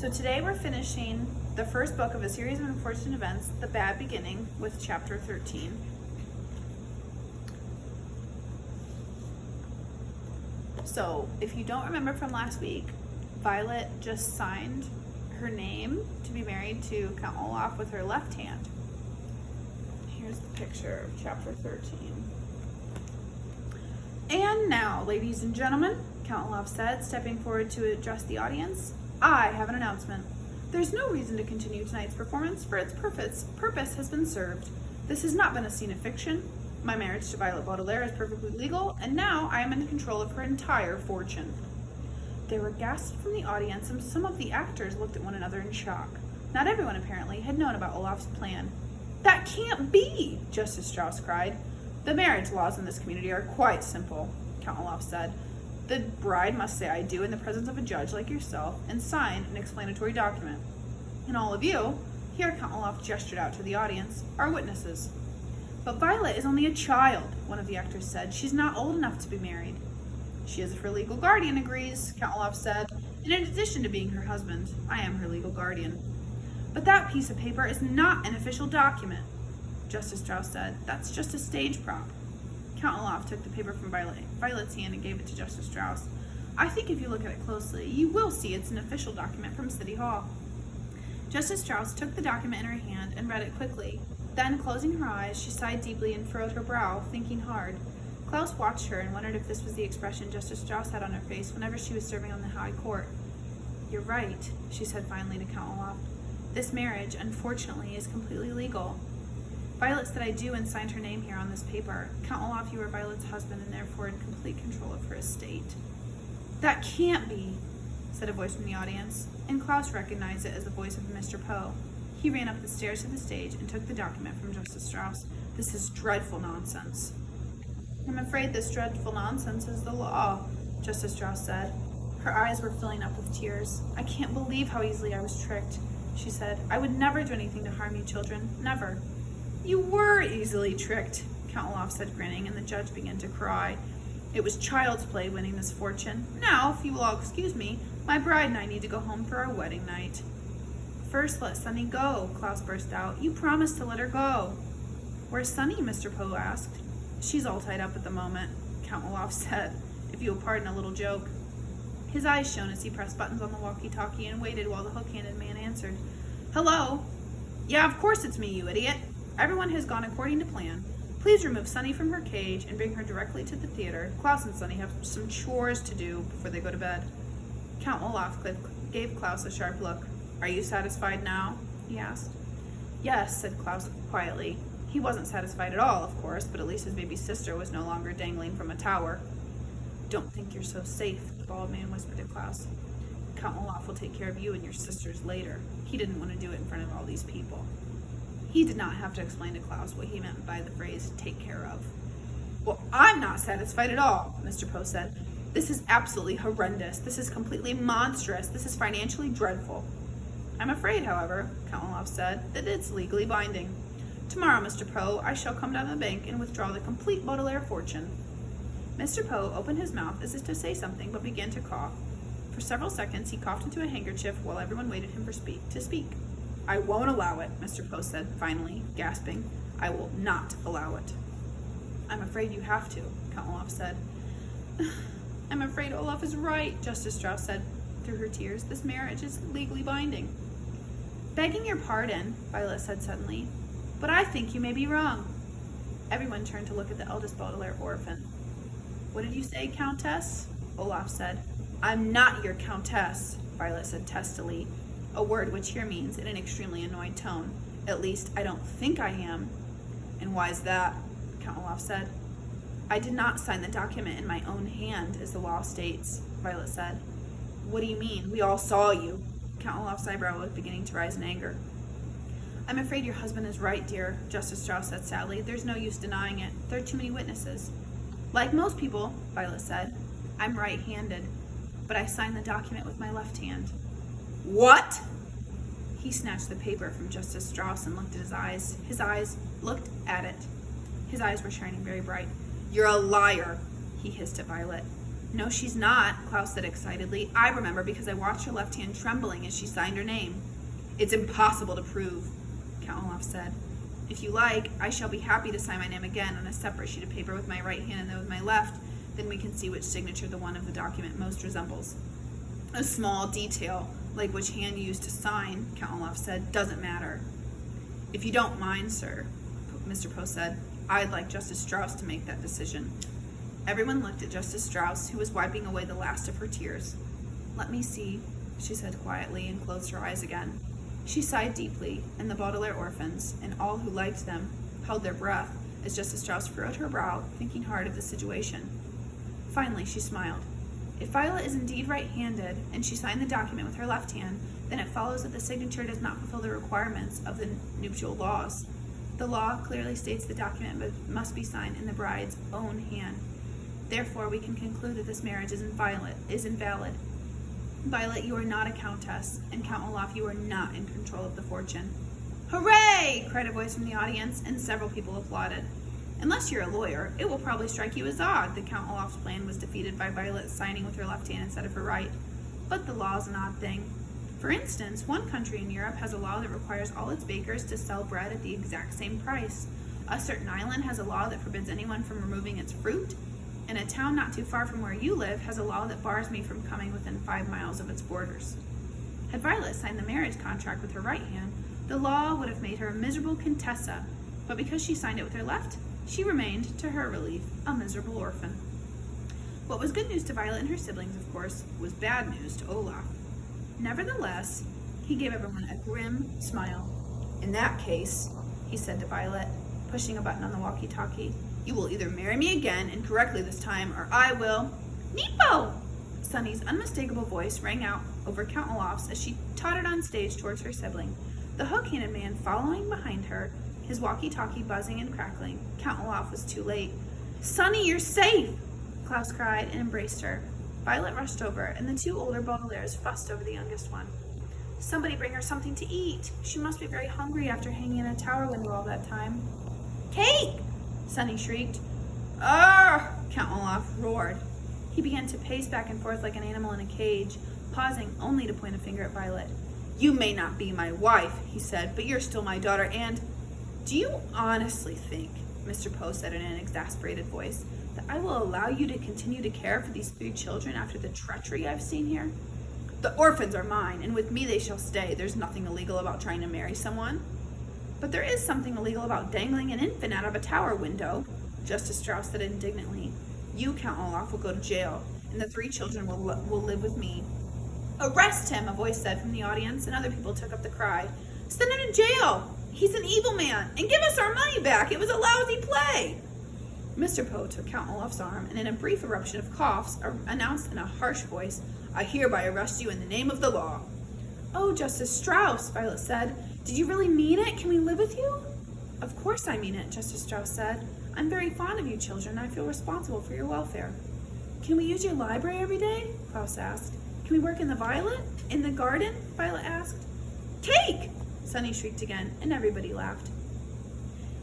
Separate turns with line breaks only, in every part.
So today we're finishing the first book of a series of unfortunate events, The Bad Beginning, with chapter 13. So if you don't remember from last week, Violet just signed her name to be married to Count Olaf with her left hand. Here's the picture of chapter 13. And now, ladies and gentlemen, Count Olaf said, stepping forward to address the audience, I have an announcement. There's no reason to continue tonight's performance, for its purpose has been served. This has not been a scene of fiction. My marriage to Violet Baudelaire is perfectly legal, and now I am in control of her entire fortune. There were gasps from the audience, and some of the actors looked at one another in shock. Not everyone, apparently, had known about Olaf's plan. That can't be, Justice Strauss cried. The marriage laws in this community are quite simple, Count Olaf said. The bride must say I do in the presence of a judge like yourself and sign an explanatory document. And all of you, here Count Olaf gestured out to the audience, are witnesses. But Violet is only a child, one of the actors said. She's not old enough to be married. She is her legal guardian, agrees, Count Olaf said. And in addition to being her husband, I am her legal guardian. But that piece of paper is not an official document, Justice Strauss said. That's just a stage prop. Count Olaf took the paper from Violet's hand and gave it to Justice Strauss. I think if you look at it closely, you will see it's an official document from City Hall. Justice Strauss took the document in her hand and read it quickly. Then, closing her eyes, she sighed deeply and furrowed her brow, thinking hard. Klaus watched her and wondered if this was the expression Justice Strauss had on her face whenever she was serving on the High Court. You're right, she said finally to Count Olaf. This marriage, unfortunately, is completely legal. Violet said I do and signed her name here on this paper. Count Olaf, you are Violet's husband and therefore in complete control of her estate. That can't be, said a voice from the audience, and Klaus recognized it as the voice of Mr. Poe. He ran up the stairs to the stage and took the document from Justice Strauss. This is dreadful nonsense. I'm afraid this dreadful nonsense is the law, Justice Strauss said. Her eyes were filling up with tears. I can't believe how easily I was tricked, she said. I would never do anything to harm you children, never. You were easily tricked, Count Olaf said, grinning, and the judge began to cry. It was child's play winning this fortune. Now, if you will all excuse me, my bride and I need to go home for our wedding night. First, let Sunny go, Klaus burst out. You promised to let her go. Where's Sunny? Mr. Poe asked. She's all tied up at the moment, Count Olaf said, if you'll pardon a little joke. His eyes shone as he pressed buttons on the walkie-talkie and waited while the hook-handed man answered. Hello? Yeah, of course it's me, you idiot. Everyone has gone according to plan. Please remove Sunny from her cage and bring her directly to the theater. Klaus and Sunny have some chores to do before they go to bed. Count Olaf gave Klaus a sharp look. Are you satisfied now? He asked. Yes, said Klaus quietly. He wasn't satisfied at all, of course, but at least his baby sister was no longer dangling from a tower. Don't think you're so safe, the bald man whispered to Klaus. Count Olaf will take care of you and your sisters later. He didn't want to do it in front of all these people. He did not have to explain to Klaus what he meant by the phrase, take care of. Well, I'm not satisfied at all, Mr. Poe said. This is absolutely horrendous. This is completely monstrous. This is financially dreadful. I'm afraid, however, Count Olaf said, that it's legally binding. Tomorrow, Mr. Poe, I shall come down to the bank and withdraw the complete Baudelaire fortune. Mr. Poe opened his mouth as if to say something, but began to cough. For several seconds, he coughed into a handkerchief while everyone waited him to speak. I won't allow it, Mr. Poe said, finally, gasping. I will not allow it. I'm afraid you have to, Count Olaf said. I'm afraid Olaf is right, Justice Strauss said through her tears. This marriage is legally binding. Begging your pardon, Violet said suddenly, but I think you may be wrong. Everyone turned to look at the eldest Baudelaire orphan. What did you say, Countess? Olaf said. I'm not your Countess, Violet said testily, a word which here means in an extremely annoyed tone. At least, I don't think I am. And why's that? Count Olaf said. I did not sign the document in my own hand, as the law states, Violet said. What do you mean? We all saw you. Count Olaf's eyebrow was beginning to rise in anger. I'm afraid your husband is right, dear, Justice Strauss said sadly. There's no use denying it. There are too many witnesses. Like most people, Violet said, I'm right-handed, but I signed the document with my left hand. What? He snatched the paper from Justice Strauss and looked at his eyes. His eyes looked at it. His eyes were shining very bright. You're a liar, he hissed at Violet. No, she's not, Klaus said excitedly. I remember because I watched her left hand trembling as she signed her name. It's impossible to prove, Count Olaf said. If you like, I shall be happy to sign my name again on a separate sheet of paper with my right hand and then with my left. Then we can see which signature the one of the document most resembles. A small detail, like which hand you used to sign, Count Olaf said, doesn't matter. If you don't mind, sir, Mr. Poe said, I'd like Justice Strauss to make that decision. Everyone looked at Justice Strauss, who was wiping away the last of her tears. Let me see, she said quietly and closed her eyes again. She sighed deeply, and the Baudelaire orphans, and all who liked them, held their breath as Justice Strauss furrowed her brow, thinking hard of the situation. Finally, she smiled. If Violet is indeed right-handed, and she signed the document with her left hand, then it follows that the signature does not fulfill the requirements of the nuptial laws. The law clearly states the document must be signed in the bride's own hand. Therefore, we can conclude that this marriage is invalid. Violet, you are not a countess, and Count Olaf, you are not in control of the fortune. Hooray! Cried a voice from the audience, and several people applauded. Unless you're a lawyer, it will probably strike you as odd that Count Olaf's plan was defeated by Violet signing with her left hand instead of her right. But the law is an odd thing. For instance, one country in Europe has a law that requires all its bakers to sell bread at the exact same price. A certain island has a law that forbids anyone from removing its fruit, and a town not too far from where you live has a law that bars me from coming within 5 miles of its borders. Had Violet signed the marriage contract with her right hand, the law would have made her a miserable contessa, but because she signed it with her left, she remained, to her relief, a miserable orphan. What was good news to Violet and her siblings, of course, was bad news to Olaf. Nevertheless, he gave everyone a grim smile. In that case, he said to Violet, pushing a button on the walkie-talkie, you will either marry me again, and correctly this time, or I will... Nepo! Sunny's unmistakable voice rang out over Count Olaf's as she tottered on stage towards her sibling, the hook-handed man following behind her, his walkie-talkie buzzing and crackling. Count Olaf was too late. Sunny, you're safe! Klaus cried and embraced her. Violet rushed over, and the two older Baudelaires fussed over the youngest one. Somebody bring her something to eat. She must be very hungry after hanging in a tower window all that time. Cake! Sunny shrieked. Arr! Count Olaf roared. He began to pace back and forth like an animal in a cage, pausing only to point a finger at Violet. You may not be my wife, he said, but you're still my daughter, and... Do you honestly think, Mr. Poe said in an exasperated voice, that I will allow you to continue to care for these 3 children after the treachery I've seen here? The orphans are mine, and with me they shall stay. There's nothing illegal about trying to marry someone. But there is something illegal about dangling an infant out of a tower window, Justice Strauss said indignantly. You, Count Olaf, will go to jail, and the 3 children will live with me. Arrest him, a voice said from the audience, and other people took up the cry. Send him to jail! He's an evil man, and give us our money back! It was a lousy play! Mr. Poe took Count Olaf's arm, and in a brief eruption of coughs, announced in a harsh voice, I hereby arrest you in the name of the law. Oh, Justice Strauss, Violet said. Did you really mean it? Can we live with you? Of course I mean it, Justice Strauss said. I'm very fond of you children, and I feel responsible for your welfare. Can we use your library every day? Klaus asked. Can we work in the garden? Violet asked. Cake! Sunny shrieked again, and everybody laughed.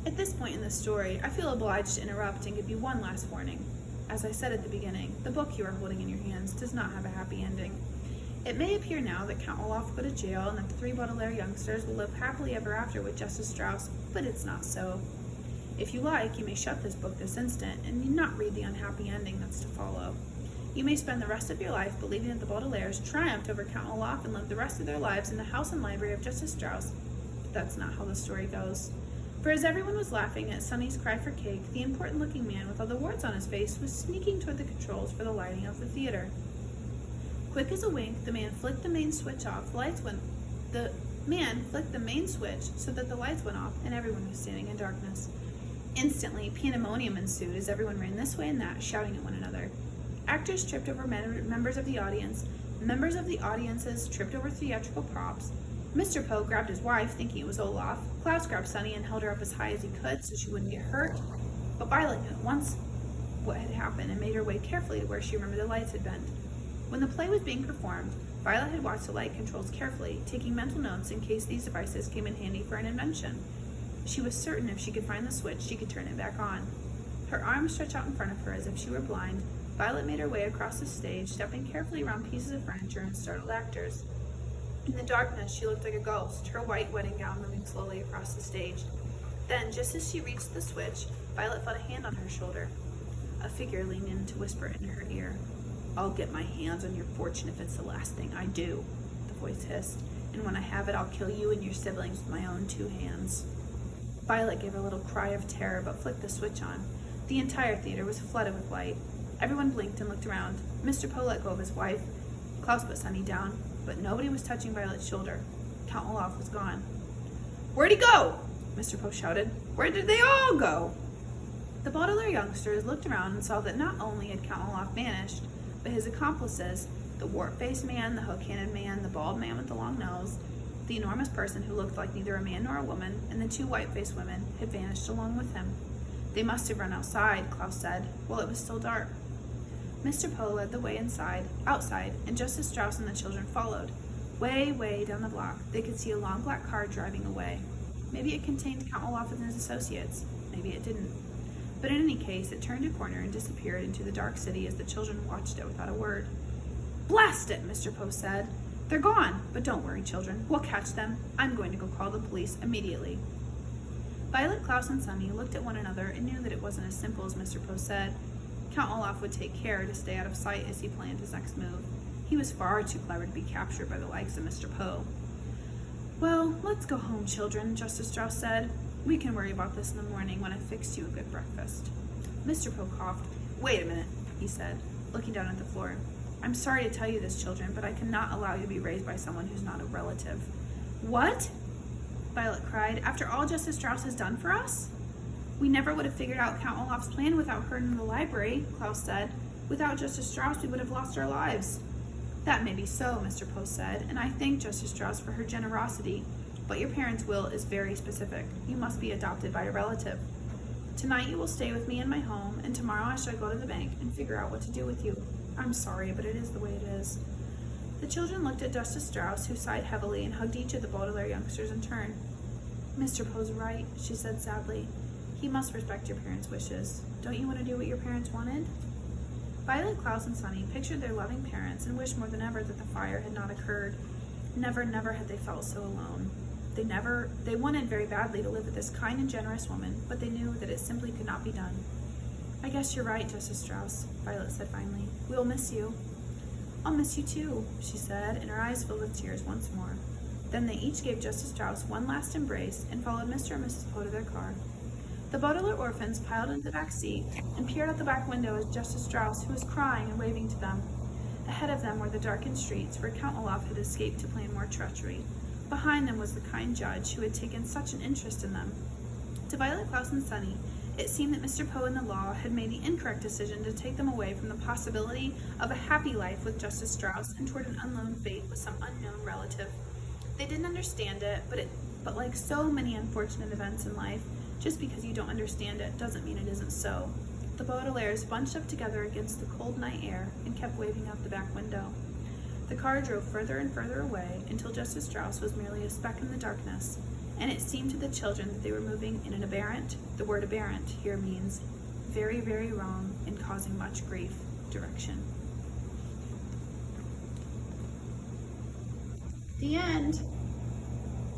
At this point in the story, I feel obliged to interrupt and give you one last warning. As I said at the beginning, the book you are holding in your hands does not have a happy ending. It may appear now that Count Olaf will go to jail and that the 3 Baudelaire youngsters will live happily ever after with Justice Strauss, but it's not so. If you like, you may shut this book this instant and not read the unhappy ending that's to follow. You may spend the rest of your life believing that the Baudelaires triumphed over Count Olaf and lived the rest of their lives in the house and library of Justice Strauss, but that's not how the story goes. For as everyone was laughing at Sunny's cry for cake, the important-looking man with all the warts on his face was sneaking toward the controls for the lighting of the theater. Quick as a wink, the man flicked the main switch off. The man flicked the main switch so that the lights went off, and everyone was standing in darkness. Instantly, pandemonium ensued as everyone ran this way and that, shouting at one another. Actors tripped over members of the audience. Members of the audiences tripped over theatrical props. Mr. Poe grabbed his wife, thinking it was Olaf. Klaus grabbed Sunny and held her up as high as he could so she wouldn't get hurt. But Violet knew at once what had happened and made her way carefully to where she remembered the lights had been. When the play was being performed, Violet had watched the light controls carefully, taking mental notes in case these devices came in handy for an invention. She was certain if she could find the switch, she could turn it back on. Her arms stretched out in front of her as if she were blind. Violet made her way across the stage, stepping carefully around pieces of furniture and startled actors. In the darkness, she looked like a ghost, her white wedding gown moving slowly across the stage. Then, just as she reached the switch, Violet felt a hand on her shoulder. A figure leaned in to whisper in her ear. "I'll get my hands on your fortune if it's the last thing I do," the voice hissed. "And when I have it, I'll kill you and your siblings with my own 2 hands. Violet gave a little cry of terror, but flicked the switch on. The entire theater was flooded with light. Everyone blinked and looked around. Mr. Poe let go of his wife. Klaus put Sunny down, but nobody was touching Violet's shoulder. Count Olaf was gone. "Where'd he go?" Mr. Poe shouted. "Where did they all go?" The Baudelaire youngsters looked around and saw that not only had Count Olaf vanished, but his accomplices, the wart-faced man, the hook-handed man, the bald man with the long nose, the enormous person who looked like neither a man nor a woman, and the 2 white-faced women, had vanished along with him. They must have run outside, Klaus said, while it was still dark. Mr. Poe led the way outside, and Justice Strauss and the children followed. Way down the block, they could see a long black car driving away. Maybe it contained Count Olaf and his associates. Maybe it didn't. But in any case, it turned a corner and disappeared into the dark city as the children watched it without a word. "Blast it," Mr. Poe said. "They're gone, but don't worry, children. We'll catch them. I'm going to go call the police immediately." Violet, Klaus, and Sunny looked at one another and knew that it wasn't as simple as Mr. Poe said. Count Olaf would take care to stay out of sight as he planned his next move. He was far too clever to be captured by the likes of Mr. Poe. "Well, let's go home, children," Justice Strauss said. "We can worry about this in the morning when I fixed you a good breakfast." Mr. Poe coughed. "Wait a minute," he said, looking down at the floor. "I'm sorry to tell you this, children, but I cannot allow you to be raised by someone who's not a relative." "What?" Violet cried. "After all Justice Strauss has done for us?" "We never would have figured out Count Olaf's plan without her in the library," Klaus said. "Without Justice Strauss, we would have lost our lives." "That may be so," Mr. Poe said, "and I thank Justice Strauss for her generosity, but your parents' will is very specific. You must be adopted by a relative. Tonight you will stay with me in my home, and tomorrow I shall go to the bank and figure out what to do with you. I'm sorry, but it is the way it is." The children looked at Justice Strauss, who sighed heavily and hugged each of the Baudelaire youngsters in turn. "Mr. Poe's right," she said sadly. "He must respect your parents' wishes. Don't you want to do what your parents wanted?" Violet, Klaus, and Sunny pictured their loving parents and wished more than ever that the fire had not occurred. Never had they felt so alone. They wanted very badly to live with this kind and generous woman, but they knew that it simply could not be done. "I guess you're right, Justice Strauss," Violet said finally. "We'll miss you." "I'll miss you too," she said, and her eyes filled with tears once more. Then they each gave Justice Strauss one last embrace and followed Mr. and Mrs. Poe to their car. The Baudelaire orphans piled into the back seat and peered out the back window at Justice Strauss, who was crying and waving to them. Ahead of them were the darkened streets where Count Olaf had escaped to plan more treachery. Behind them was the kind judge who had taken such an interest in them. To Violet, Klaus, and Sunny, it seemed that Mr. Poe and the law had made the incorrect decision to take them away from the possibility of a happy life with Justice Strauss and toward an unknown fate with some unknown relative. They didn't understand it, but like so many unfortunate events in life, just because you don't understand it doesn't mean it isn't so. The Baudelaires bunched up together against the cold night air and kept waving out the back window. The car drove further and further away until Justice Strauss was merely a speck in the darkness, and it seemed to the children that they were moving in an aberrant, the word aberrant here means very, very wrong and causing much grief, direction. The end.